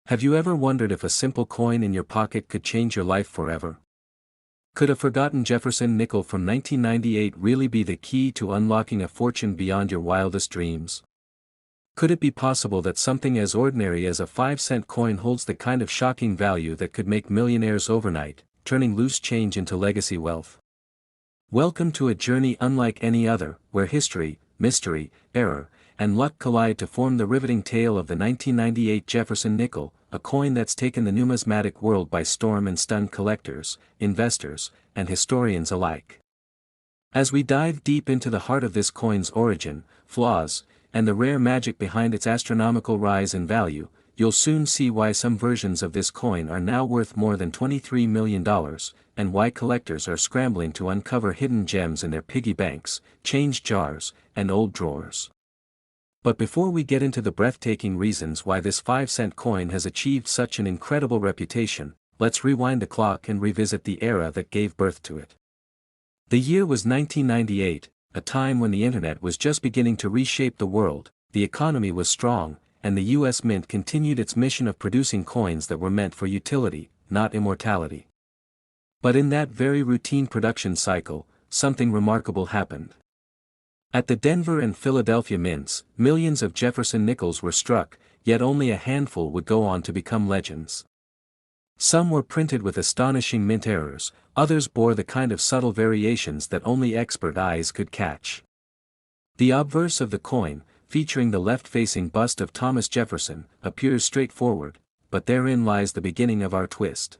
Have you ever wondered if a simple coin in your pocket could change your life forever? Could a forgotten Jefferson nickel from 1998 really be the key to unlocking a fortune beyond your wildest dreams? Could it be possible that something as ordinary as a 5-cent coin holds the kind of shocking value that could make millionaires overnight, turning loose change into legacy wealth? Welcome to a journey unlike any other, where history, mystery, error, and luck collide to form the riveting tale of the 1998 Jefferson nickel, a coin that's taken the numismatic world by storm and stunned collectors, investors, and historians alike. As we dive deep into the heart of this coin's origin, flaws, and the rare magic behind its astronomical rise in value, you'll soon see why some versions of this coin are now worth more than $23 million, and why collectors are scrambling to uncover hidden gems in their piggy banks, change jars, and old drawers. But before we get into the breathtaking reasons why this 5-cent coin has achieved such an incredible reputation, let's rewind the clock and revisit the era that gave birth to it. The year was 1998, a time when the internet was just beginning to reshape the world, the economy was strong, and the US Mint continued its mission of producing coins that were meant for utility, not immortality. But in that very routine production cycle, something remarkable happened. At the Denver and Philadelphia mints, millions of Jefferson nickels were struck, yet only a handful would go on to become legends. Some were printed with astonishing mint errors, others bore the kind of subtle variations that only expert eyes could catch. The obverse of the coin, featuring the left-facing bust of Thomas Jefferson, appears straightforward, but therein lies the beginning of our twist.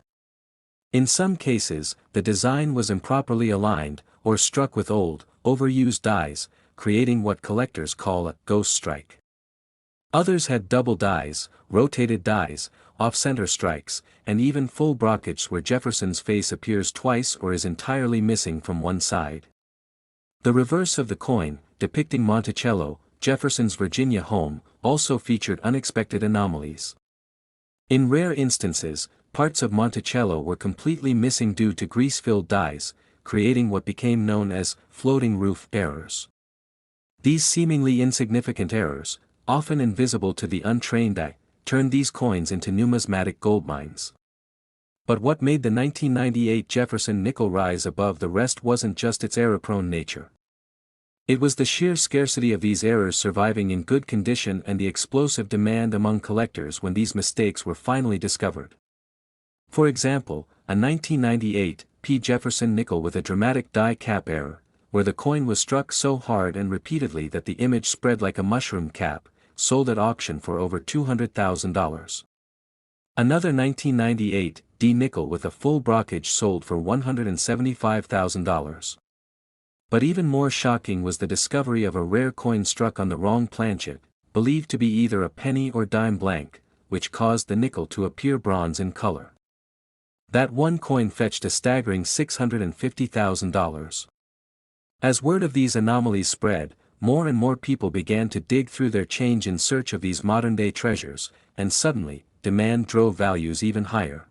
In some cases, the design was improperly aligned, or struck with old, overused dies, creating what collectors call a ghost strike. Others had double dies, rotated dies, off-center strikes, and even full brockage where Jefferson's face appears twice or is entirely missing from one side. The reverse of the coin, depicting Monticello, Jefferson's Virginia home, also featured unexpected anomalies. In rare instances, parts of Monticello were completely missing due to grease-filled dies, creating what became known as floating roof errors. These seemingly insignificant errors, often invisible to the untrained eye, turned these coins into numismatic goldmines. But what made the 1998 Jefferson nickel rise above the rest wasn't just its error-prone nature. It was the sheer scarcity of these errors surviving in good condition and the explosive demand among collectors when these mistakes were finally discovered. For example, a 1998 P. Jefferson nickel with a dramatic die cap error, where the coin was struck so hard and repeatedly that the image spread like a mushroom cap, sold at auction for over $200,000. Another 1998 D nickel with a full brockage sold for $175,000. But even more shocking was the discovery of a rare coin struck on the wrong planchet, believed to be either a penny or dime blank, which caused the nickel to appear bronze in color. That one coin fetched a staggering $650,000. As word of these anomalies spread, more and more people began to dig through their change in search of these modern-day treasures, and suddenly, demand drove values even higher.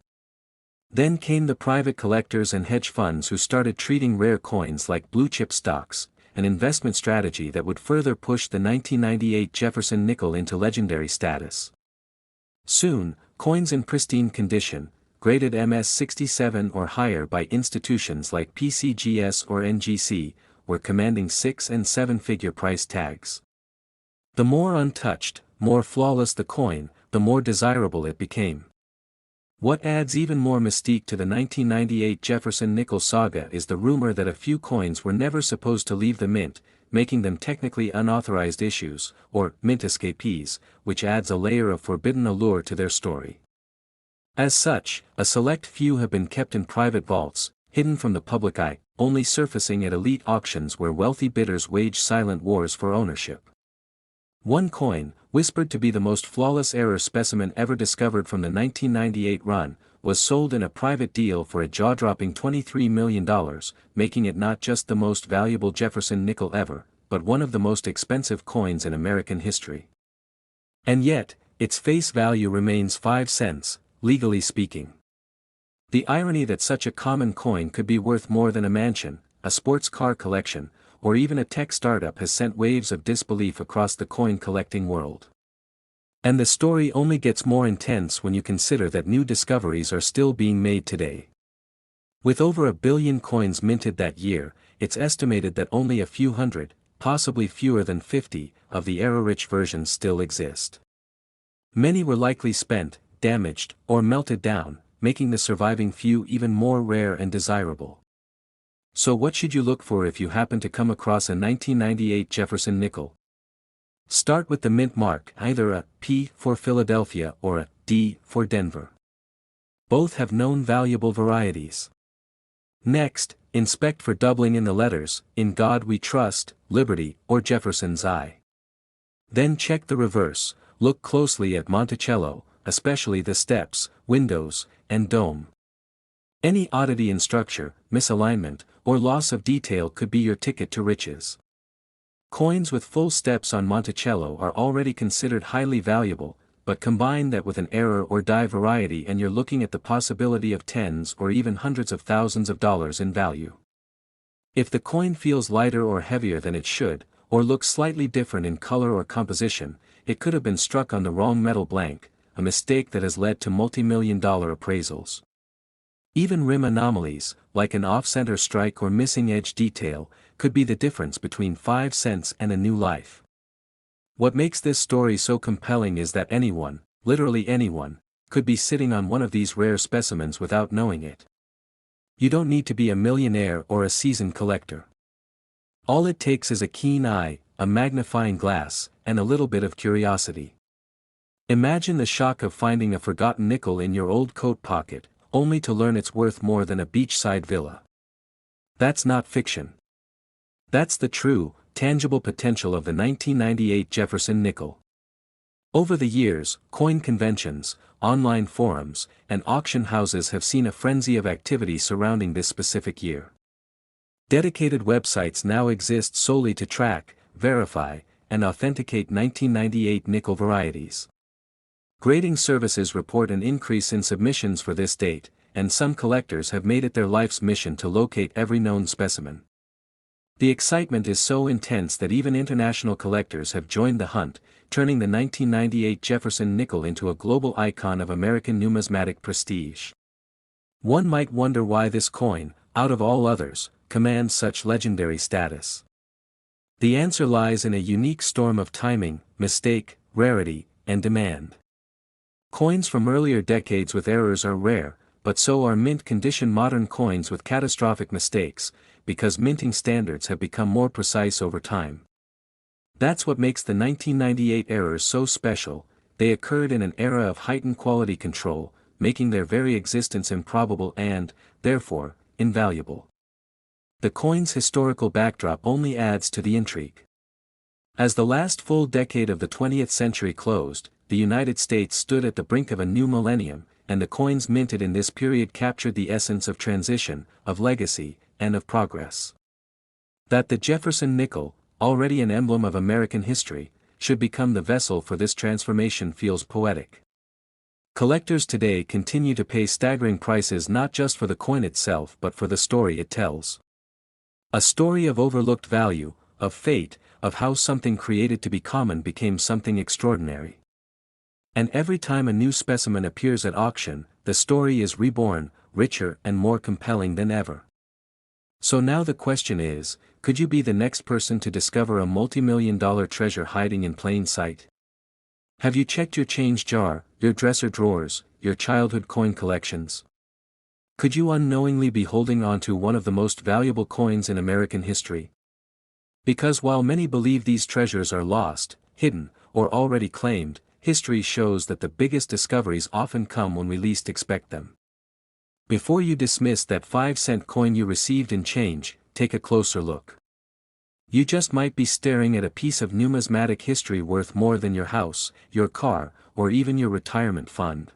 Then came the private collectors and hedge funds who started treating rare coins like blue-chip stocks, an investment strategy that would further push the 1998 Jefferson nickel into legendary status. Soon, coins in pristine condition, graded MS-67 or higher by institutions like PCGS or NGC, were commanding 6- and 7-figure price tags. The more untouched, more flawless the coin, the more desirable it became. What adds even more mystique to the 1998 Jefferson nickel saga is the rumor that a few coins were never supposed to leave the mint, making them technically unauthorized issues, or mint escapees, which adds a layer of forbidden allure to their story. As such, a select few have been kept in private vaults, hidden from the public eye, only surfacing at elite auctions where wealthy bidders wage silent wars for ownership. One coin, whispered to be the most flawless error specimen ever discovered from the 1998 run, was sold in a private deal for a jaw-dropping $23 million, making it not just the most valuable Jefferson nickel ever, but one of the most expensive coins in American history. And yet, its face value remains 5 cents, legally speaking. The irony that such a common coin could be worth more than a mansion, a sports car collection, or even a tech startup has sent waves of disbelief across the coin collecting world. And the story only gets more intense when you consider that new discoveries are still being made today. With over 1 billion coins minted that year, it's estimated that only a few hundred, possibly fewer than 50, of the error-rich versions still exist. Many were likely spent, damaged, or melted down, making the surviving few even more rare and desirable. So what should you look for if you happen to come across a 1998 Jefferson nickel? Start with the mint mark, either a P for Philadelphia or a D for Denver. Both have known valuable varieties. Next, inspect for doubling in the letters, "In God We Trust," "Liberty," or "Jefferson's Eye." Then check the reverse, look closely at Monticello, especially the steps, windows, and dome. Any oddity in structure, misalignment, or loss of detail could be your ticket to riches. Coins with full steps on Monticello are already considered highly valuable, but combine that with an error or die variety and you're looking at the possibility of tens or even hundreds of thousands of dollars in value. If the coin feels lighter or heavier than it should, or looks slightly different in color or composition, it could have been struck on the wrong metal blank, a mistake that has led to multi-million-dollar appraisals. Even rim anomalies, like an off-center strike or missing edge detail, could be the difference between 5 cents and a new life. What makes this story so compelling is that anyone, literally anyone, could be sitting on one of these rare specimens without knowing it. You don't need to be a millionaire or a seasoned collector. All it takes is a keen eye, a magnifying glass, and a little bit of curiosity. Imagine the shock of finding a forgotten nickel in your old coat pocket, only to learn it's worth more than a beachside villa. That's not fiction. That's the true, tangible potential of the 1998 Jefferson nickel. Over the years, coin conventions, online forums, and auction houses have seen a frenzy of activity surrounding this specific year. Dedicated websites now exist solely to track, verify, and authenticate 1998 nickel varieties. Grading services report an increase in submissions for this date, and some collectors have made it their life's mission to locate every known specimen. The excitement is so intense that even international collectors have joined the hunt, turning the 1998 Jefferson nickel into a global icon of American numismatic prestige. One might wonder why this coin, out of all others, commands such legendary status. The answer lies in a unique storm of timing, mistake, rarity, and demand. Coins from earlier decades with errors are rare, but so are mint-condition modern coins with catastrophic mistakes, because minting standards have become more precise over time. That's what makes the 1998 errors so special. They occurred in an era of heightened quality control, making their very existence improbable and, therefore, invaluable. The coin's historical backdrop only adds to the intrigue. As the last full decade of the 20th century closed, the United States stood at the brink of a new millennium, and the coins minted in this period captured the essence of transition, of legacy, and of progress. That the Jefferson nickel, already an emblem of American history, should become the vessel for this transformation feels poetic. Collectors today continue to pay staggering prices not just for the coin itself but for the story it tells. A story of overlooked value, of fate, of how something created to be common became something extraordinary. And every time a new specimen appears at auction, the story is reborn, richer and more compelling than ever. So now the question is, could you be the next person to discover a multi-million-dollar treasure hiding in plain sight? Have you checked your change jar, your dresser drawers, your childhood coin collections? Could you unknowingly be holding on to one of the most valuable coins in American history? Because while many believe these treasures are lost, hidden, or already claimed, history shows that the biggest discoveries often come when we least expect them. Before you dismiss that 5-cent coin you received in change, take a closer look. You just might be staring at a piece of numismatic history worth more than your house, your car, or even your retirement fund.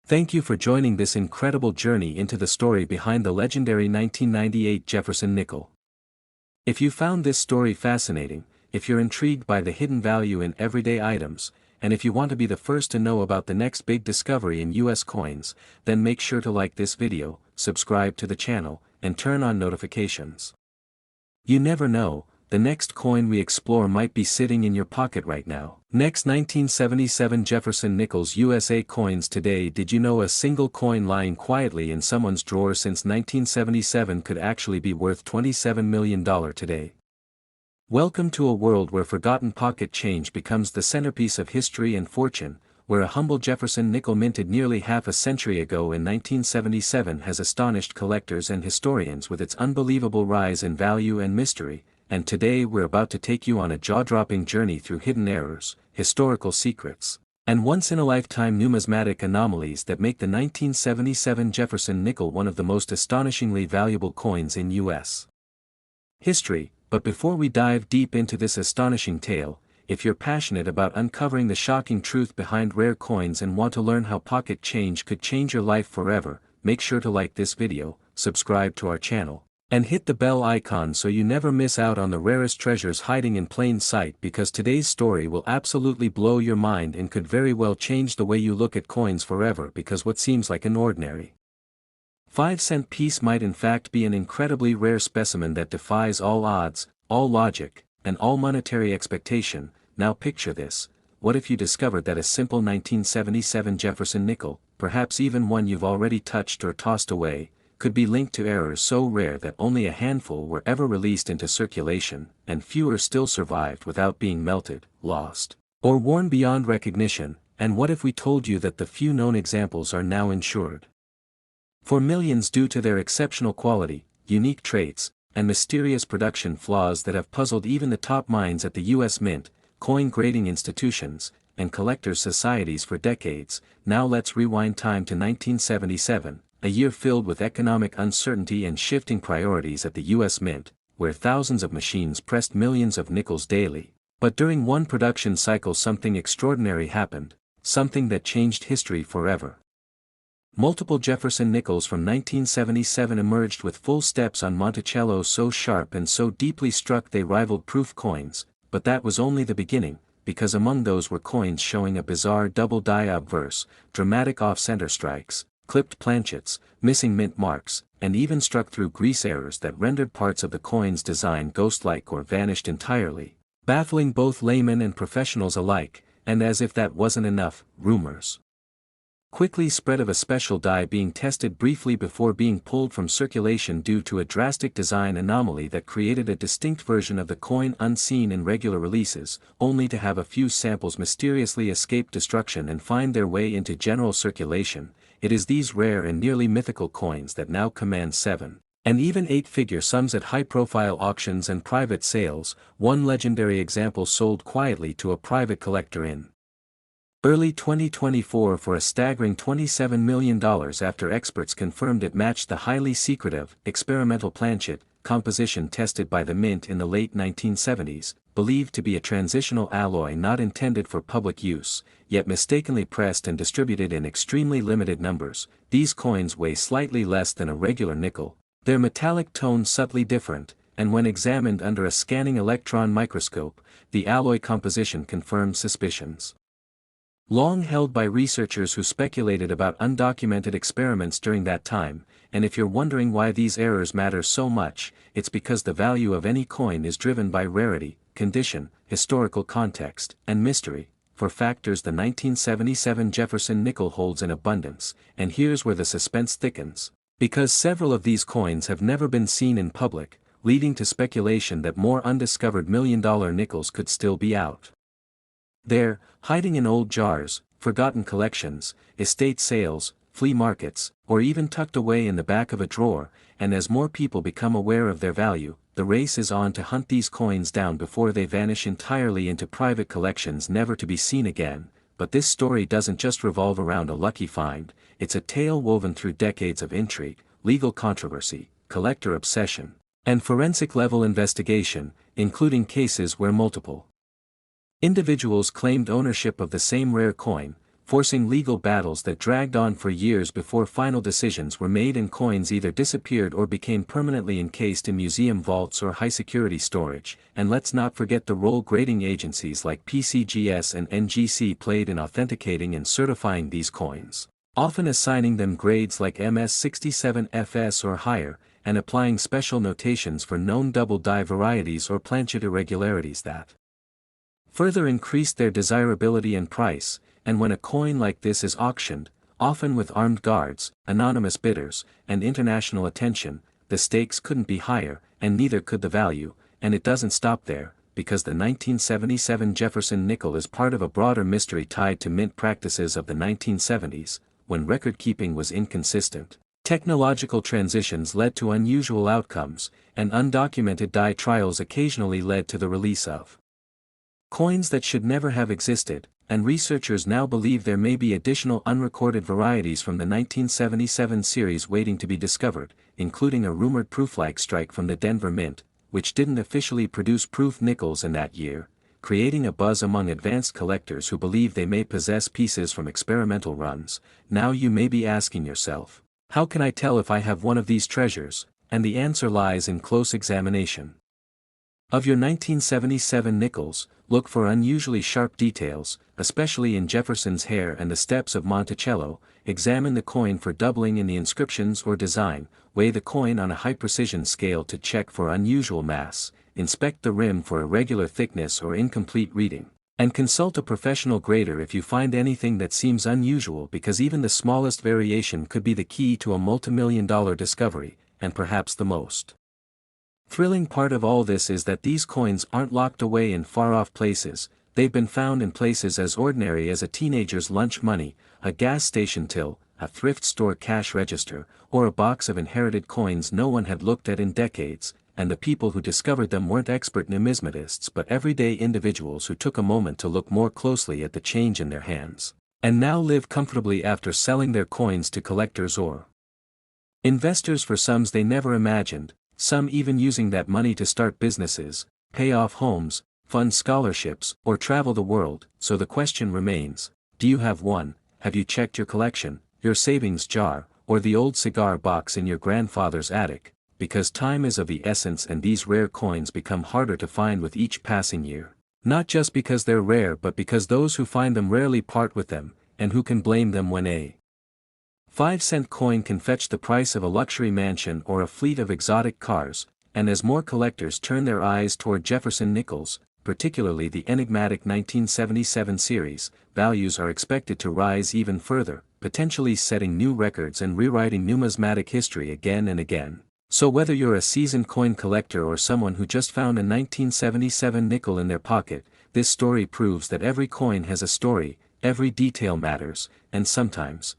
Thank you for joining this incredible journey into the story behind the legendary 1998 Jefferson nickel. If you found this story fascinating, if you're intrigued by the hidden value in everyday items, and if you want to be the first to know about the next big discovery in US coins, then make sure to like this video, subscribe to the channel, and turn on notifications. You never know, the next coin we explore might be sitting in your pocket right now. Next, 1977 Jefferson Nichols USA coins. Today, did you know a single coin lying quietly in someone's drawer since 1977 could actually be worth $27 million today? Welcome to a world where forgotten pocket change becomes the centerpiece of history and fortune, where a humble Jefferson nickel minted nearly half a century ago in 1977 has astonished collectors and historians with its unbelievable rise in value and mystery. And today we're about to take you on a jaw-dropping journey through hidden errors, historical secrets, and once-in-a-lifetime numismatic anomalies that make the 1977 Jefferson nickel one of the most astonishingly valuable coins in U.S. history. But before we dive deep into this astonishing tale, if you're passionate about uncovering the shocking truth behind rare coins and want to learn how pocket change could change your life forever, make sure to like this video, subscribe to our channel, and hit the bell icon so you never miss out on the rarest treasures hiding in plain sight, because today's story will absolutely blow your mind and could very well change the way you look at coins forever, because what seems like an ordinary 5-cent piece might in fact be an incredibly rare specimen that defies all odds, all logic, and all monetary expectation. Now picture this: what if you discovered that a simple 1977 Jefferson nickel, perhaps even one you've already touched or tossed away, could be linked to errors so rare that only a handful were ever released into circulation, and fewer still survived without being melted, lost, or worn beyond recognition? And what if we told you that the few known examples are now insured for millions due to their exceptional quality, unique traits, and mysterious production flaws that have puzzled even the top minds at the U.S. Mint, coin grading institutions, and collectors' societies for decades? Now let's rewind time to 1977. A year filled with economic uncertainty and shifting priorities at the U.S. Mint, where thousands of machines pressed millions of nickels daily. But during one production cycle something extraordinary happened, something that changed history forever. Multiple Jefferson nickels from 1977 emerged with full steps on Monticello so sharp and so deeply struck they rivaled proof coins, but that was only the beginning, because among those were coins showing a bizarre double die obverse, dramatic off-center strikes, clipped planchets, missing mint marks, and even struck through grease errors that rendered parts of the coin's design ghost-like or vanished entirely, baffling both laymen and professionals alike. And as if that wasn't enough, rumors quickly spread of a special die being tested briefly before being pulled from circulation due to a drastic design anomaly that created a distinct version of the coin unseen in regular releases, only to have a few samples mysteriously escape destruction and find their way into general circulation. It is these rare and nearly mythical coins that now command 7- and even 8-figure sums at high-profile auctions and private sales. One legendary example sold quietly to a private collector in early 2024 for a staggering $27 million after experts confirmed it matched the highly secretive, experimental planchet composition tested by the Mint in the late 1970s, believed to be a transitional alloy not intended for public use, yet mistakenly pressed and distributed in extremely limited numbers. These coins weigh slightly less than a regular nickel, their metallic tone subtly different, and when examined under a scanning electron microscope, the alloy composition confirmed suspicions long held by researchers who speculated about undocumented experiments during that time. And if you're wondering why these errors matter so much, it's because the value of any coin is driven by rarity, condition, historical context, and mystery, for factors the 1977 Jefferson nickel holds in abundance. And here's where the suspense thickens, because several of these coins have never been seen in public, leading to speculation that more undiscovered million-dollar nickels could still be out there, hiding in old jars, forgotten collections, estate sales, flea markets, or even tucked away in the back of a drawer. And as more people become aware of their value, the race is on to hunt these coins down before they vanish entirely into private collections never to be seen again. But this story doesn't just revolve around a lucky find, it's a tale woven through decades of intrigue, legal controversy, collector obsession, and forensic-level investigation, including cases where multiple individuals claimed ownership of the same rare coin, forcing legal battles that dragged on for years before final decisions were made and coins either disappeared or became permanently encased in museum vaults or high-security storage. And let's not forget the role grading agencies like PCGS and NGC played in authenticating and certifying these coins, often assigning them grades like MS67FS or higher, and applying special notations for known double die varieties or planchet irregularities that further increased their desirability and price, and when a coin like this is auctioned, often with armed guards, anonymous bidders, and international attention, the stakes couldn't be higher, and neither could the value, and it doesn't stop there, because the 1977 Jefferson nickel is part of a broader mystery tied to mint practices of the 1970s, when record-keeping was inconsistent. Technological transitions led to unusual outcomes, and undocumented die trials occasionally led to the release of coins that should never have existed, and researchers now believe there may be additional unrecorded varieties from the 1977 series waiting to be discovered, including a rumored proof-like strike from the Denver Mint, which didn't officially produce proof nickels in that year, creating a buzz among advanced collectors who believe they may possess pieces from experimental runs. Now you may be asking yourself, how can I tell if I have one of these treasures? And the answer lies in close examination. Of your 1977 nickels, look for unusually sharp details, especially in Jefferson's hair and the steps of Monticello. Examine the coin for doubling in the inscriptions or design, weigh the coin on a high-precision scale to check for unusual mass, inspect the rim for irregular thickness or incomplete reading, and consult a professional grader if you find anything that seems unusual, because even the smallest variation could be the key to a multimillion-dollar discovery, and perhaps the most thrilling part of all this is that these coins aren't locked away in far-off places. They've been found in places as ordinary as a teenager's lunch money, a gas station till, a thrift store cash register, or a box of inherited coins no one had looked at in decades, and the people who discovered them weren't expert numismatists but everyday individuals who took a moment to look more closely at the change in their hands, and now live comfortably after selling their coins to collectors or investors for sums they never imagined, some even using that money to start businesses, pay off homes, fund scholarships, or travel the world. So the question remains, do you have one? Have you checked your collection, your savings jar, or the old cigar box in your grandfather's attic? Because time is of the essence and these rare coins become harder to find with each passing year. Not just because they're rare but because those who find them rarely part with them, and who can blame them when a 5-cent coin can fetch the price of a luxury mansion or a fleet of exotic cars. And as more collectors turn their eyes toward Jefferson nickels, particularly the enigmatic 1977 series, values are expected to rise even further, potentially setting new records and rewriting numismatic history again and again. So whether you're a seasoned coin collector or someone who just found a 1977 nickel in their pocket, this story proves that every coin has a story, every detail matters, and sometimes,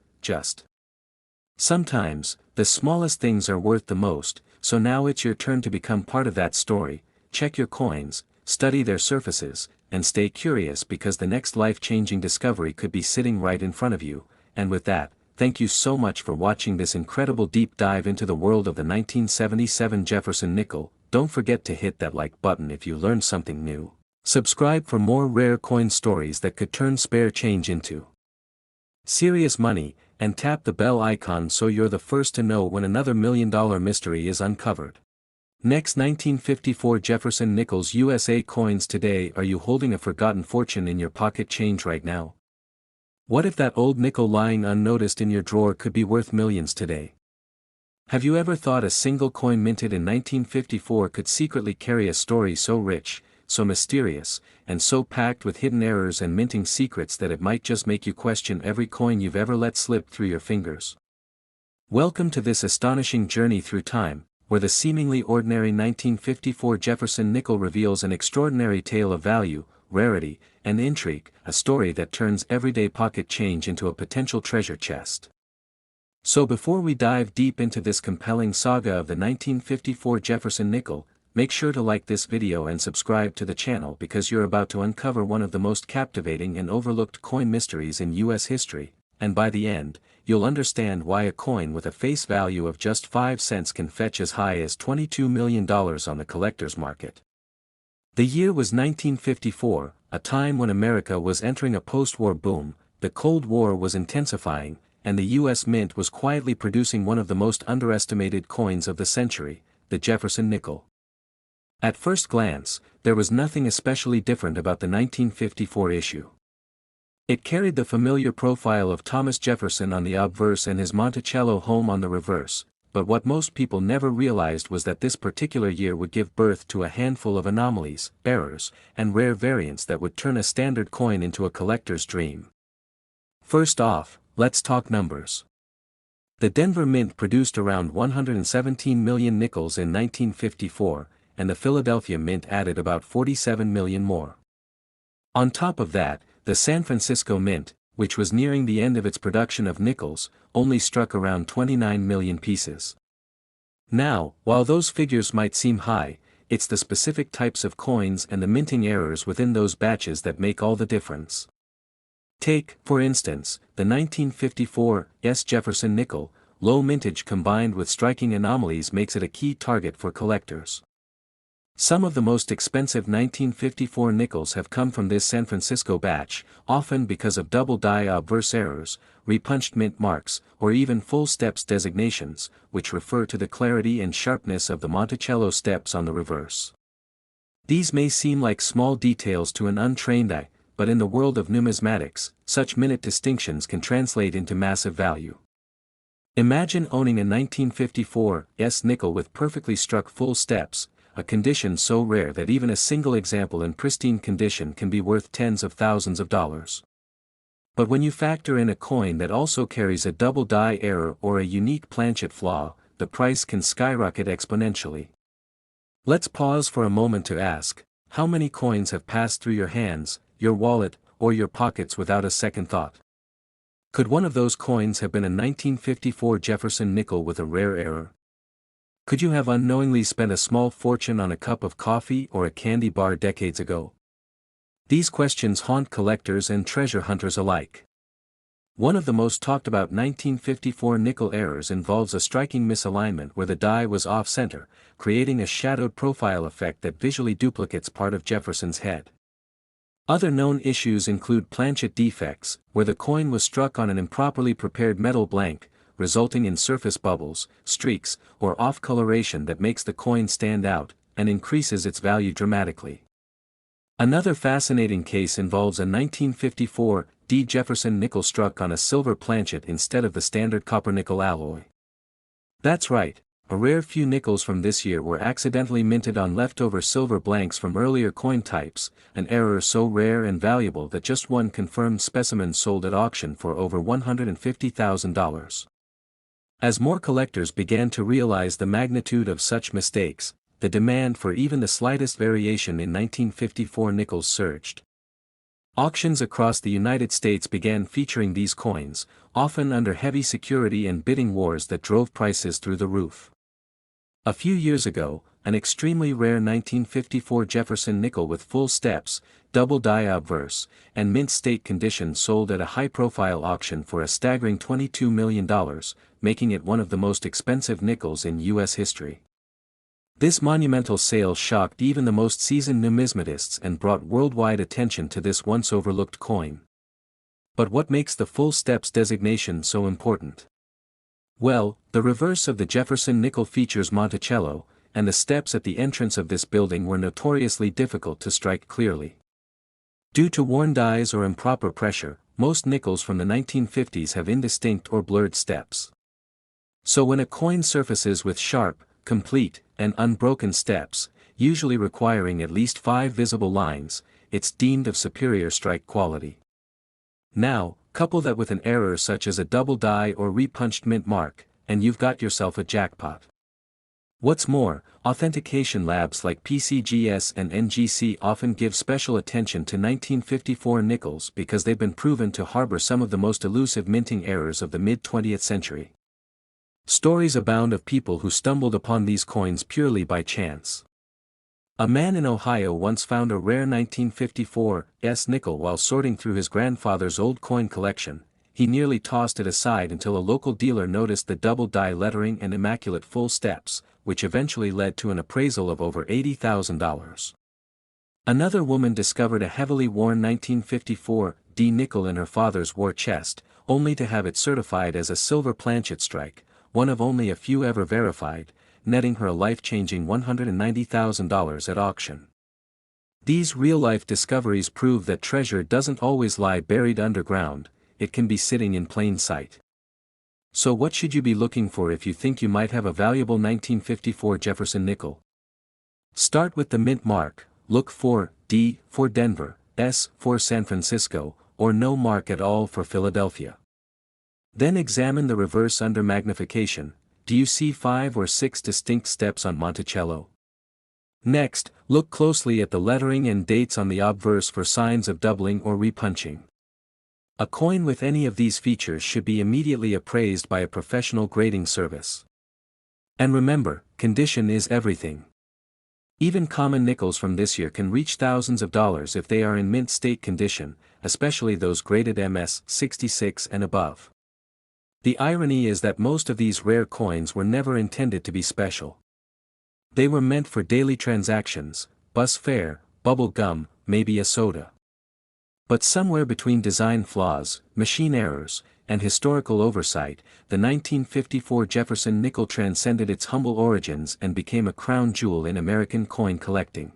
sometimes, the smallest things are worth the most. So now it's your turn to become part of that story. Check your coins, study their surfaces, and stay curious, because the next life-changing discovery could be sitting right in front of you. And with that, thank you so much for watching this incredible deep dive into the world of the 1977 Jefferson nickel. Don't forget to hit that like button if you learned something new. Subscribe for more rare coin stories that could turn spare change into serious money, and tap the bell icon so you're the first to know when another million-dollar mystery is uncovered. Next, 1954 Jefferson nickels USA coins. Today, are you holding a forgotten fortune in your pocket change right now? What if that old nickel lying unnoticed in your drawer could be worth millions today? Have you ever thought a single coin minted in 1954 could secretly carry a story so rich, so mysterious, and so packed with hidden errors and minting secrets that it might just make you question every coin you've ever let slip through your fingers? Welcome to this astonishing journey through time, where the seemingly ordinary 1954 Jefferson nickel reveals an extraordinary tale of value, rarity, and intrigue, a story that turns everyday pocket change into a potential treasure chest. So before we dive deep into this compelling saga of the 1954 Jefferson nickel, make sure to like this video and subscribe to the channel, because you're about to uncover one of the most captivating and overlooked coin mysteries in US history, and by the end, you'll understand why a coin with a face value of just 5 cents can fetch as high as $22 million on the collector's market. The year was 1954, a time when America was entering a post-war boom. The Cold War was intensifying, and the US Mint was quietly producing one of the most underestimated coins of the century, the Jefferson nickel. At first glance, there was nothing especially different about the 1954 issue. It carried the familiar profile of Thomas Jefferson on the obverse and his Monticello home on the reverse, but what most people never realized was that this particular year would give birth to a handful of anomalies, errors, and rare variants that would turn a standard coin into a collector's dream. First off, let's talk numbers. The Denver Mint produced around 117 million nickels in 1954, and the Philadelphia Mint added about 47 million more. On top of that, the San Francisco Mint, which was nearing the end of its production of nickels, only struck around 29 million pieces. Now, while those figures might seem high, it's the specific types of coins and the minting errors within those batches that make all the difference. Take, for instance, the 1954 Jefferson nickel. Low mintage combined with striking anomalies makes it a key target for collectors. Some of the most expensive 1954 nickels have come from this San Francisco batch, often because of double die obverse errors, repunched mint marks, or even full steps designations, which refer to the clarity and sharpness of the Monticello steps on the reverse. These may seem like small details to an untrained eye, but in the world of numismatics, such minute distinctions can translate into massive value. Imagine owning a 1954 nickel with perfectly struck full steps, a condition so rare that even a single example in pristine condition can be worth tens of thousands of dollars. But when you factor in a coin that also carries a double die error or a unique planchet flaw, the price can skyrocket exponentially. Let's pause for a moment to ask, how many coins have passed through your hands, your wallet, or your pockets without a second thought? Could one of those coins have been a 1954 Jefferson nickel with a rare error? Could you have unknowingly spent a small fortune on a cup of coffee or a candy bar decades ago? These questions haunt collectors and treasure hunters alike. One of the most talked about 1954 nickel errors involves a striking misalignment where the die was off-center, creating a shadowed profile effect that visually duplicates part of Jefferson's head. Other known issues include planchet defects, where the coin was struck on an improperly prepared metal blank, resulting in surface bubbles, streaks, or off-coloration that makes the coin stand out, and increases its value dramatically. Another fascinating case involves a 1954 Jefferson nickel struck on a silver planchet instead of the standard copper-nickel alloy. That's right, a rare few nickels from this year were accidentally minted on leftover silver blanks from earlier coin types, an error so rare and valuable that just one confirmed specimen sold at auction for over $150,000. As more collectors began to realize the magnitude of such mistakes, the demand for even the slightest variation in 1954 nickels surged. Auctions across the United States began featuring these coins, often under heavy security and bidding wars that drove prices through the roof. A few years ago, an extremely rare 1954 Jefferson nickel with full steps, double die obverse, and mint state condition sold at a high-profile auction for a staggering $22 million, making it one of the most expensive nickels in U.S. history. This monumental sale shocked even the most seasoned numismatists and brought worldwide attention to this once overlooked coin. But what makes the full steps designation so important? Well, the reverse of the Jefferson nickel features Monticello, and the steps at the entrance of this building were notoriously difficult to strike clearly. Due to worn dies or improper pressure, most nickels from the 1950s have indistinct or blurred steps. So when a coin surfaces with sharp, complete, and unbroken steps, usually requiring at least 5 visible lines, it's deemed of superior strike quality. Now, couple that with an error such as a double die or repunched mint mark, and you've got yourself a jackpot. What's more, authentication labs like PCGS and NGC often give special attention to 1954 nickels because they've been proven to harbor some of the most elusive minting errors of the mid-20th century. Stories abound of people who stumbled upon these coins purely by chance. A man in Ohio once found a rare 1954 nickel while sorting through his grandfather's old coin collection. He nearly tossed it aside until a local dealer noticed the double die lettering and immaculate full steps, which eventually led to an appraisal of over $80,000. Another woman discovered a heavily worn 1954 nickel in her father's war chest, only to have it certified as a silver planchet strike, one of only a few ever verified, netting her a life-changing $190,000 at auction. These real-life discoveries prove that treasure doesn't always lie buried underground, it can be sitting in plain sight. So what should you be looking for if you think you might have a valuable 1954 Jefferson nickel? Start with the mint mark, look for D for Denver, S for San Francisco, or no mark at all for Philadelphia. Then examine the reverse under magnification. Do you see 5 or 6 distinct steps on Monticello? Next, look closely at the lettering and dates on the obverse for signs of doubling or repunching. A coin with any of these features should be immediately appraised by a professional grading service. And remember, condition is everything. Even common nickels from this year can reach thousands of dollars if they are in mint state condition, especially those graded MS 66 and above. The irony is that most of these rare coins were never intended to be special. They were meant for daily transactions, bus fare, bubble gum, maybe a soda. But somewhere between design flaws, machine errors, and historical oversight, the 1954 Jefferson nickel transcended its humble origins and became a crown jewel in American coin collecting.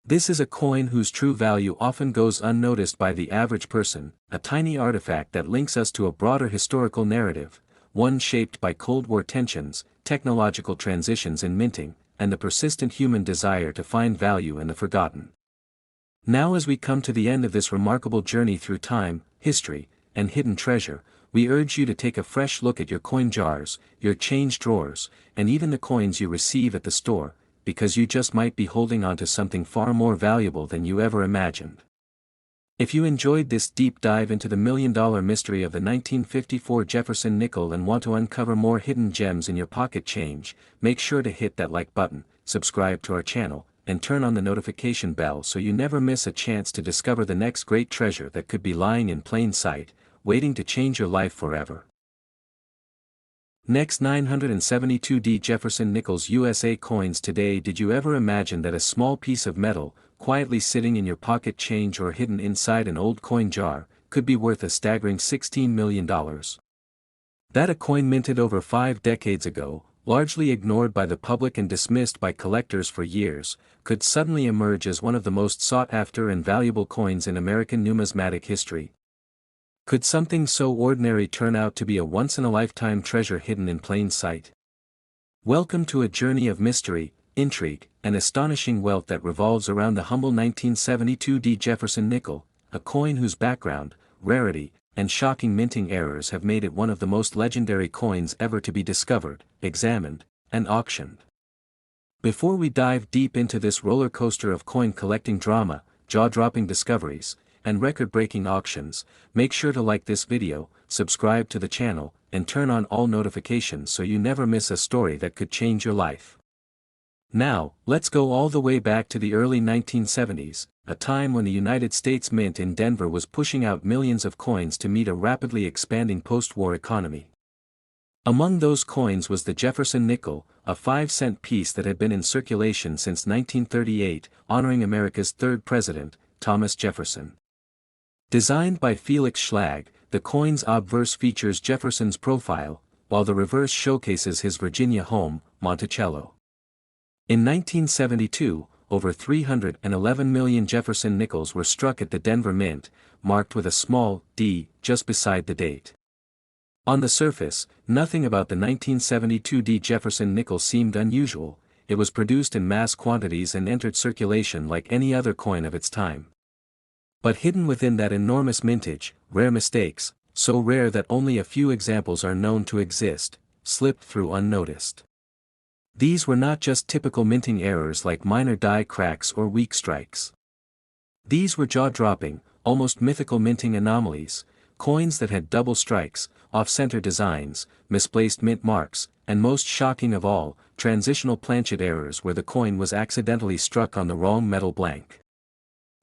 This is a coin whose true value often goes unnoticed by the average person, a tiny artifact that links us to a broader historical narrative, one shaped by Cold War tensions, technological transitions in minting, and the persistent human desire to find value in the forgotten. Now as we come to the end of this remarkable journey through time, history, and hidden treasure, we urge you to take a fresh look at your coin jars, your change drawers, and even the coins you receive at the store, because you just might be holding on to something far more valuable than you ever imagined. If you enjoyed this deep dive into the million-dollar mystery of the 1954 Jefferson nickel and want to uncover more hidden gems in your pocket change, make sure to hit that like button, subscribe to our channel, and turn on the notification bell so you never miss a chance to discover the next great treasure that could be lying in plain sight, waiting to change your life forever. Next, 972D Jefferson Nickels USA coins. Today, did you ever imagine that a small piece of metal, quietly sitting in your pocket change or hidden inside an old coin jar, could be worth a staggering $16 million? That a coin minted over 5 decades ago, largely ignored by the public and dismissed by collectors for years, could suddenly emerge as one of the most sought-after and valuable coins in American numismatic history. Could something so ordinary turn out to be a once-in-a-lifetime treasure hidden in plain sight? Welcome to a journey of mystery, intrigue, and astonishing wealth that revolves around the humble 1972D Jefferson nickel, a coin whose background, rarity, and shocking minting errors have made it one of the most legendary coins ever to be discovered, examined, and auctioned. Before we dive deep into this roller coaster of coin collecting drama, jaw-dropping discoveries, and record-breaking auctions, make sure to like this video, subscribe to the channel, and turn on all notifications so you never miss a story that could change your life. Now, let's go all the way back to the early 1970s, a time when the United States Mint in Denver was pushing out millions of coins to meet a rapidly expanding post-war economy. Among those coins was the Jefferson nickel, a 5-cent piece that had been in circulation since 1938, honoring America's third president, Thomas Jefferson. Designed by Felix Schlag, the coin's obverse features Jefferson's profile, while the reverse showcases his Virginia home, Monticello. In 1972, over 311 million Jefferson nickels were struck at the Denver Mint, marked with a small D just beside the date. On the surface, nothing about the 1972D Jefferson nickel seemed unusual. It was produced in mass quantities and entered circulation like any other coin of its time. But hidden within that enormous mintage, rare mistakes, so rare that only a few examples are known to exist, slipped through unnoticed. These were not just typical minting errors like minor die cracks or weak strikes. These were jaw-dropping, almost mythical minting anomalies, coins that had double strikes, off-center designs, misplaced mint marks, and most shocking of all, transitional planchet errors where the coin was accidentally struck on the wrong metal blank.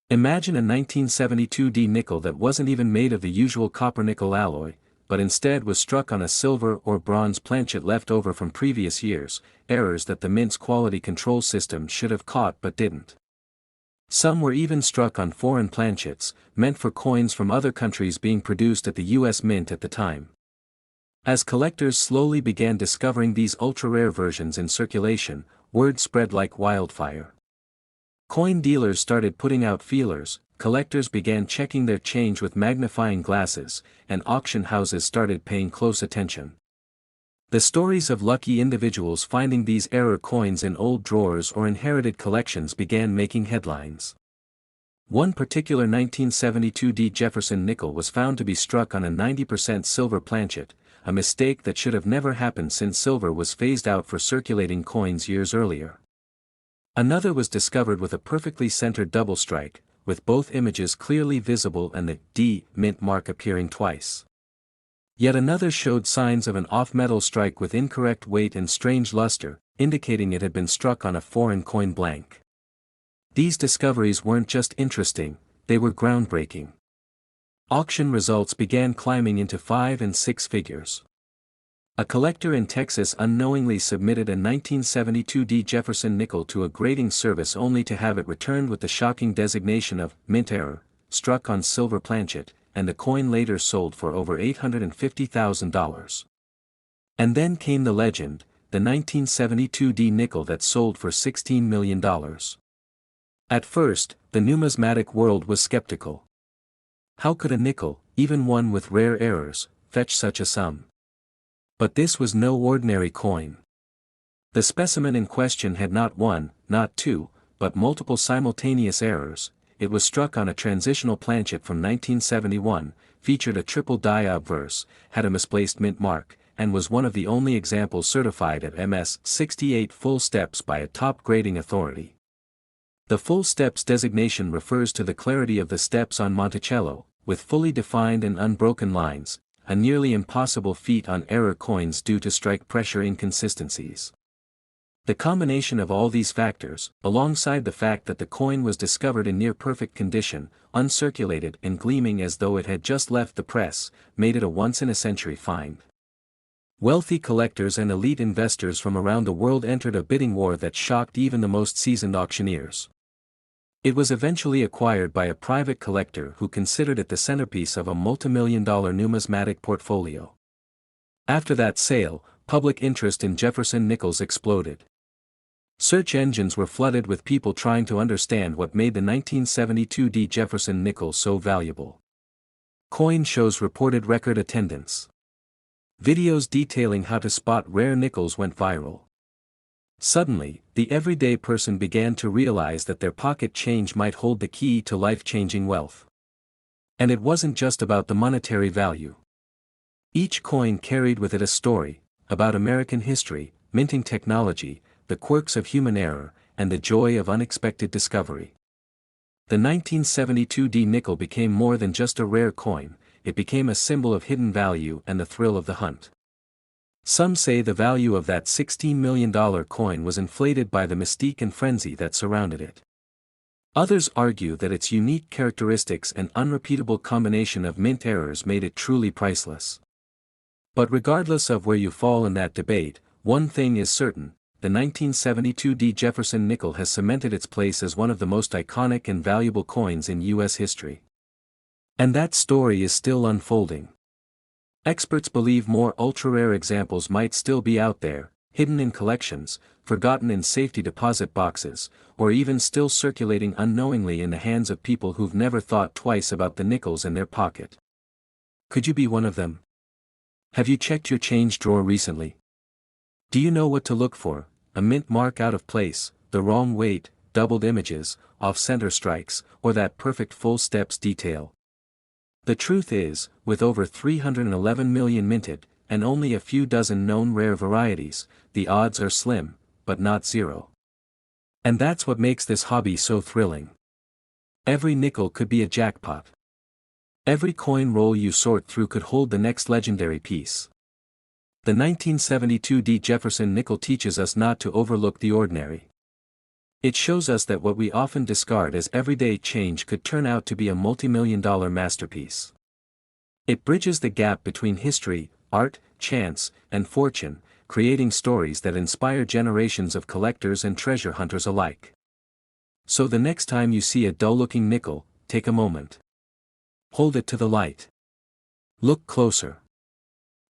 Imagine a 1972D nickel that wasn't even made of the usual copper-nickel alloy, but instead was struck on a silver or bronze planchet left over from previous years, errors that the Mint's quality control system should have caught but didn't. Some were even struck on foreign planchets, meant for coins from other countries being produced at the US Mint at the time. As collectors slowly began discovering these ultra-rare versions in circulation, word spread like wildfire. Coin dealers started putting out feelers, collectors began checking their change with magnifying glasses, and auction houses started paying close attention. The stories of lucky individuals finding these error coins in old drawers or inherited collections began making headlines. One particular 1972 D. Jefferson nickel was found to be struck on a 90% silver planchet, a mistake that should have never happened since silver was phased out for circulating coins years earlier. Another was discovered with a perfectly centered double strike, with both images clearly visible and the D mint mark appearing twice. Yet another showed signs of an off-metal strike with incorrect weight and strange luster, indicating it had been struck on a foreign coin blank. These discoveries weren't just interesting, they were groundbreaking. Auction results began climbing into 5 and 6 figures. A collector in Texas unknowingly submitted a 1972 D. Jefferson nickel to a grading service only to have it returned with the shocking designation of mint error, struck on silver planchet, and the coin later sold for over $850,000. And then came the legend, the 1972 D nickel that sold for $16 million. At first, the numismatic world was skeptical. How could a nickel, even one with rare errors, fetch such a sum? But this was no ordinary coin. The specimen in question had not one, not two, but multiple simultaneous errors. It was struck on a transitional planchet from 1971, featured a triple die obverse, had a misplaced mint mark, and was one of the only examples certified at MS 68 full steps by a top grading authority. The full steps designation refers to the clarity of the steps on Monticello, with fully defined and unbroken lines, a nearly impossible feat on error coins due to strike pressure inconsistencies. The combination of all these factors, alongside the fact that the coin was discovered in near-perfect condition, uncirculated and gleaming as though it had just left the press, made it a once-in-a-century find. Wealthy collectors and elite investors from around the world entered a bidding war that shocked even the most seasoned auctioneers. It was eventually acquired by a private collector who considered it the centerpiece of a multimillion-dollar numismatic portfolio. After that sale, public interest in Jefferson nickels exploded. Search engines were flooded with people trying to understand what made the 1972 D. Jefferson nickel so valuable. Coin shows reported record attendance. Videos detailing how to spot rare nickels went viral. Suddenly, the everyday person began to realize that their pocket change might hold the key to life-changing wealth. And it wasn't just about the monetary value. Each coin carried with it a story, about American history, minting technology, the quirks of human error, and the joy of unexpected discovery. The 1972 D nickel became more than just a rare coin, it became a symbol of hidden value and the thrill of the hunt. Some say the value of that $16 million coin was inflated by the mystique and frenzy that surrounded it. Others argue that its unique characteristics and unrepeatable combination of mint errors made it truly priceless. But regardless of where you fall in that debate, one thing is certain, the 1972 D. Jefferson nickel has cemented its place as one of the most iconic and valuable coins in U.S. history. And that story is still unfolding. Experts believe more ultra-rare examples might still be out there, hidden in collections, forgotten in safety deposit boxes, or even still circulating unknowingly in the hands of people who've never thought twice about the nickels in their pocket. Could you be one of them? Have you checked your change drawer recently? Do you know what to look for? A mint mark out of place, the wrong weight, doubled images, off-center strikes, or that perfect full steps detail? The truth is, with over 311 million minted, and only a few dozen known rare varieties, the odds are slim, but not zero. And that's what makes this hobby so thrilling. Every nickel could be a jackpot. Every coin roll you sort through could hold the next legendary piece. The 1972 D. Jefferson nickel teaches us not to overlook the ordinary. It shows us that what we often discard as everyday change could turn out to be a multimillion-dollar masterpiece. It bridges the gap between history, art, chance, and fortune, creating stories that inspire generations of collectors and treasure hunters alike. So the next time you see a dull-looking nickel, take a moment. Hold it to the light. Look closer.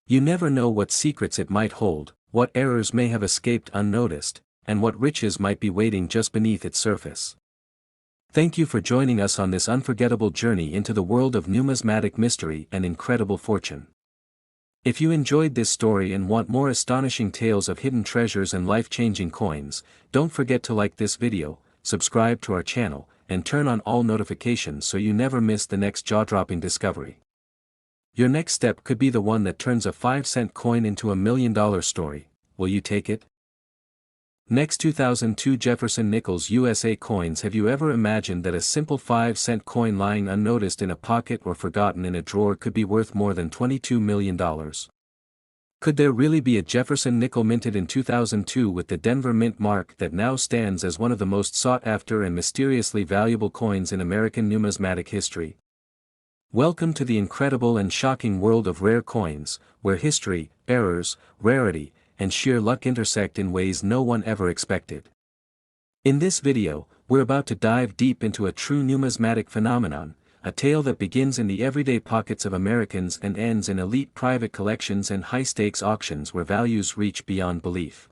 You never know what secrets it might hold, what errors may have escaped unnoticed, and what riches might be waiting just beneath its surface. Thank you for joining us on this unforgettable journey into the world of numismatic mystery and incredible fortune. If you enjoyed this story and want more astonishing tales of hidden treasures and life-changing coins, don't forget to like this video, subscribe to our channel, and turn on all notifications so you never miss the next jaw-dropping discovery. Your next step could be the one that turns a 5-cent coin into $1 million story. Will you take it? Next, 2002 Jefferson Nichols USA coins. Have you ever imagined that a simple 5-cent coin lying unnoticed in a pocket or forgotten in a drawer could be worth more than $22 million? Could there really be a Jefferson nickel minted in 2002 with the Denver Mint mark that now stands as one of the most sought-after and mysteriously valuable coins in American numismatic history? Welcome to the incredible and shocking world of rare coins, where history, errors, rarity, and sheer luck intersect in ways no one ever expected. In this video, we're about to dive deep into a true numismatic phenomenon, a tale that begins in the everyday pockets of Americans and ends in elite private collections and high-stakes auctions where values reach beyond belief.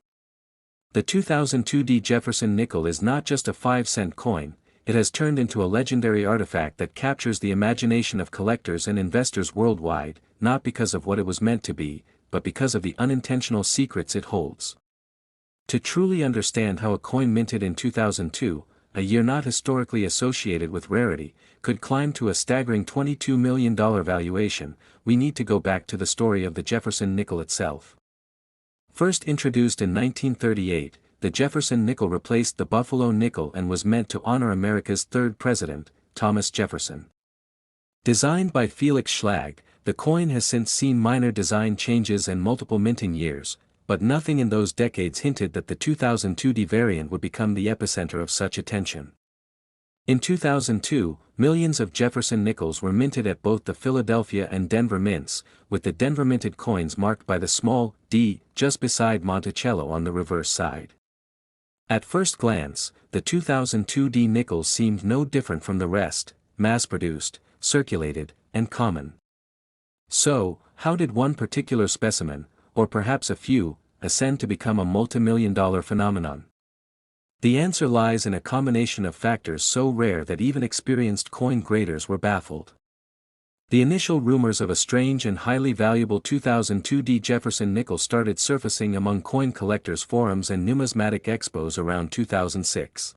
The 2002 Jefferson nickel is not just a 5-cent coin, it has turned into a legendary artifact that captures the imagination of collectors and investors worldwide, not because of what it was meant to be, but because of the unintentional secrets it holds. To truly understand how a coin minted in 2002, a year not historically associated with rarity, could climb to a staggering $22 million valuation, we need to go back to the story of the Jefferson nickel itself. First introduced in 1938, the Jefferson nickel replaced the Buffalo nickel and was meant to honor America's third president, Thomas Jefferson. Designed by Felix Schlag, the coin has since seen minor design changes and multiple minting years, but nothing in those decades hinted that the 2002 variant would become the epicenter of such attention. In 2002, millions of Jefferson nickels were minted at both the Philadelphia and Denver mints, with the Denver minted coins marked by the small d just beside Monticello on the reverse side. At first glance, the 2002 nickels seemed no different from the rest, mass-produced, circulated, and common. So, how did one particular specimen, or perhaps a few, ascend to become a multi-million-dollar phenomenon? The answer lies in a combination of factors so rare that even experienced coin graders were baffled. The initial rumors of a strange and highly valuable 2002 Jefferson nickel started surfacing among coin collectors' forums and numismatic expos around 2006.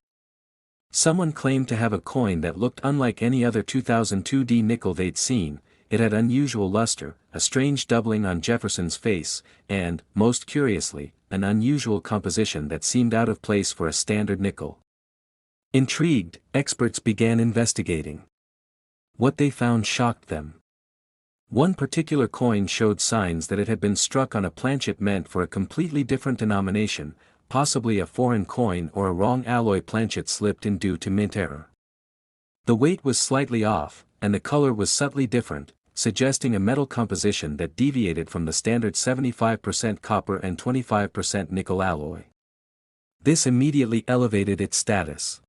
Someone claimed to have a coin that looked unlike any other 2002 nickel they'd seen. It had unusual luster, a strange doubling on Jefferson's face, and, most curiously, an unusual composition that seemed out of place for a standard nickel. Intrigued, experts began investigating. What they found shocked them. One particular coin showed signs that it had been struck on a planchet meant for a completely different denomination, possibly a foreign coin or a wrong alloy planchet slipped in due to mint error. The weight was slightly off, and the color was subtly different, suggesting a metal composition that deviated from the standard 75% copper and 25% nickel alloy. This immediately elevated its status.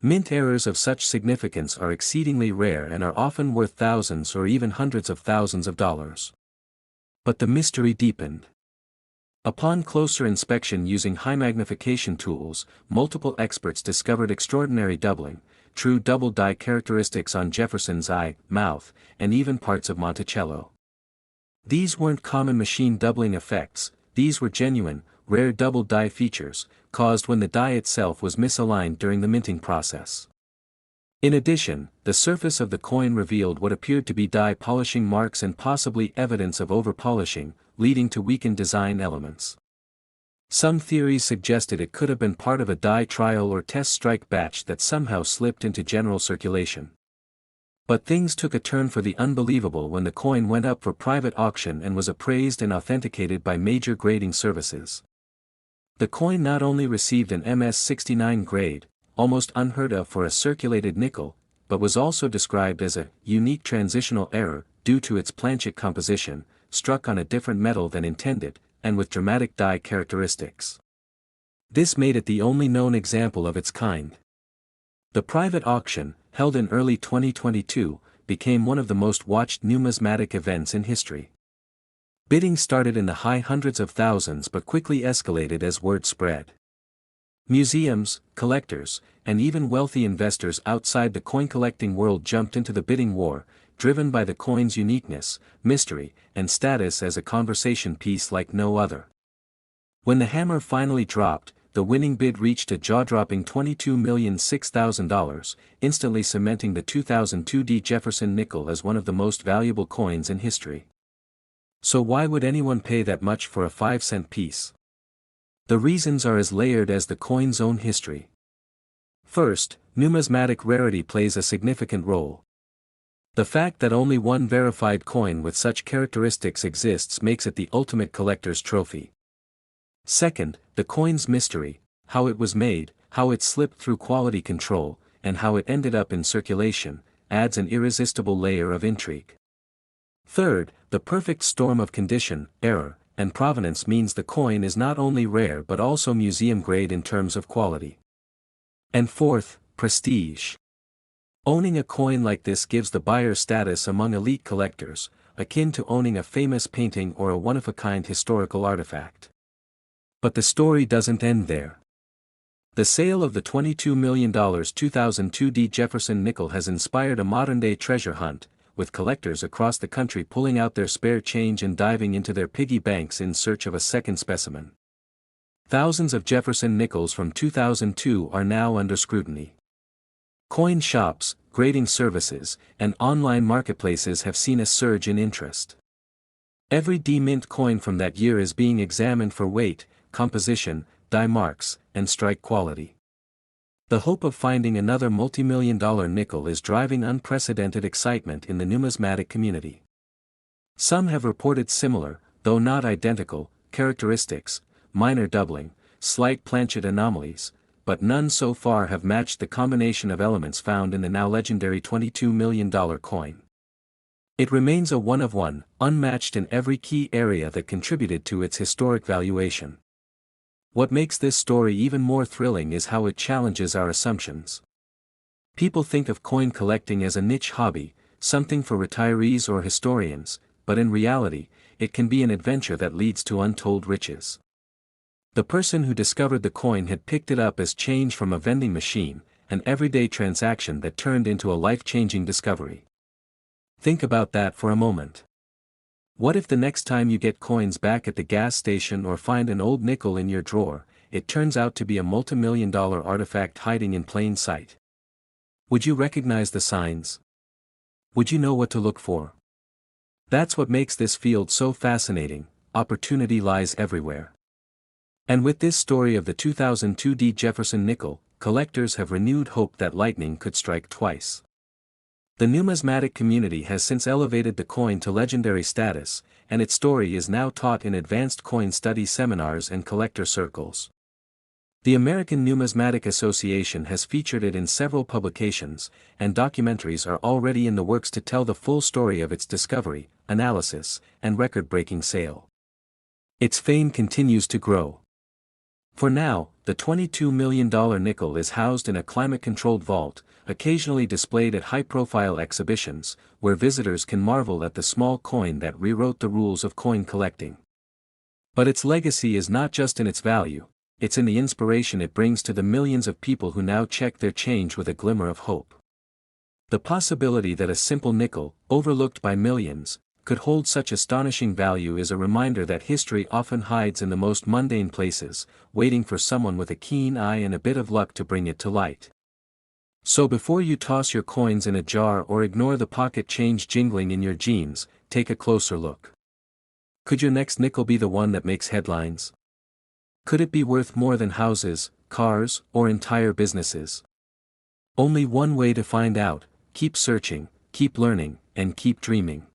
Mint errors of such significance are exceedingly rare and are often worth thousands or even hundreds of thousands of dollars. But the mystery deepened. Upon closer inspection using high magnification tools, multiple experts discovered extraordinary doubling, true double die characteristics on Jefferson's eye, mouth, and even parts of Monticello. These weren't common machine doubling effects, these were genuine, rare double die features, caused when the die itself was misaligned during the minting process. In addition, the surface of the coin revealed what appeared to be die polishing marks and possibly evidence of over-polishing, leading to weakened design elements. Some theories suggested it could have been part of a die trial or test strike batch that somehow slipped into general circulation. But things took a turn for the unbelievable when the coin went up for private auction and was appraised and authenticated by major grading services. The coin not only received an MS-69 grade, almost unheard of for a circulated nickel, but was also described as a unique transitional error due to its planchet composition, struck on a different metal than intended, and with dramatic die characteristics. This made it the only known example of its kind. The private auction, held in early 2022, became one of the most watched numismatic events in history. Bidding started in the high hundreds of thousands but quickly escalated as word spread. Museums, collectors, and even wealthy investors outside the coin-collecting world jumped into the bidding war, driven by the coin's uniqueness, mystery, and status as a conversation piece like no other. When the hammer finally dropped, the winning bid reached a jaw-dropping $22,006,000, instantly cementing the 2002 Jefferson nickel as one of the most valuable coins in history. So why would anyone pay that much for a 5-cent piece? The reasons are as layered as the coin's own history. First, numismatic rarity plays a significant role. The fact that only one verified coin with such characteristics exists makes it the ultimate collector's trophy. Second, the coin's mystery, how it was made, how it slipped through quality control, and how it ended up in circulation, adds an irresistible layer of intrigue. Third, the perfect storm of condition, error, and provenance means the coin is not only rare but also museum-grade in terms of quality. And fourth, prestige. Owning a coin like this gives the buyer status among elite collectors, akin to owning a famous painting or a one-of-a-kind historical artifact. But the story doesn't end there. The sale of the $22 million 2002 Jefferson nickel has inspired a modern-day treasure hunt, with collectors across the country pulling out their spare change and diving into their piggy banks in search of a second specimen. Thousands of Jefferson nickels from 2002 are now under scrutiny. Coin shops, grading services, and online marketplaces have seen a surge in interest. Every D-mint coin from that year is being examined for weight, composition, die marks, and strike quality. The hope of finding another multi-million-dollar nickel is driving unprecedented excitement in the numismatic community. Some have reported similar, though not identical, characteristics, minor doubling, slight planchet anomalies, but none so far have matched the combination of elements found in the now legendary $22 million coin. It remains a one-of-one, unmatched in every key area that contributed to its historic valuation. What makes this story even more thrilling is how it challenges our assumptions. People think of coin collecting as a niche hobby, something for retirees or historians, but in reality, it can be an adventure that leads to untold riches. The person who discovered the coin had picked it up as change from a vending machine, an everyday transaction that turned into a life-changing discovery. Think about that for a moment. What if the next time you get coins back at the gas station or find an old nickel in your drawer, it turns out to be a multi-million-dollar artifact hiding in plain sight? Would you recognize the signs? Would you know what to look for? That's what makes this field so fascinating. Opportunity lies everywhere. And with this story of the 2002 Jefferson nickel, collectors have renewed hope that lightning could strike twice. The numismatic community has since elevated the coin to legendary status, and its story is now taught in advanced coin study seminars and collector circles. The American Numismatic Association has featured it in several publications, and documentaries are already in the works to tell the full story of its discovery, analysis, and record-breaking sale. Its fame continues to grow. For now, the $22 million nickel is housed in a climate-controlled vault, occasionally displayed at high-profile exhibitions, where visitors can marvel at the small coin that rewrote the rules of coin collecting. But its legacy is not just in its value, it's in the inspiration it brings to the millions of people who now check their change with a glimmer of hope. The possibility that a simple nickel, overlooked by millions, could hold such astonishing value is a reminder that history often hides in the most mundane places, waiting for someone with a keen eye and a bit of luck to bring it to light. So before you toss your coins in a jar or ignore the pocket change jingling in your jeans, take a closer look. Could your next nickel be the one that makes headlines? Could it be worth more than houses, cars, or entire businesses? Only one way to find out: keep searching, keep learning, and keep dreaming.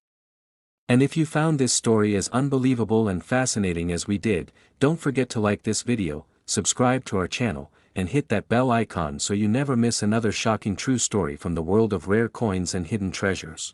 And if you found this story as unbelievable and fascinating as we did, don't forget to like this video, subscribe to our channel, and hit that bell icon so you never miss another shocking true story from the world of rare coins and hidden treasures.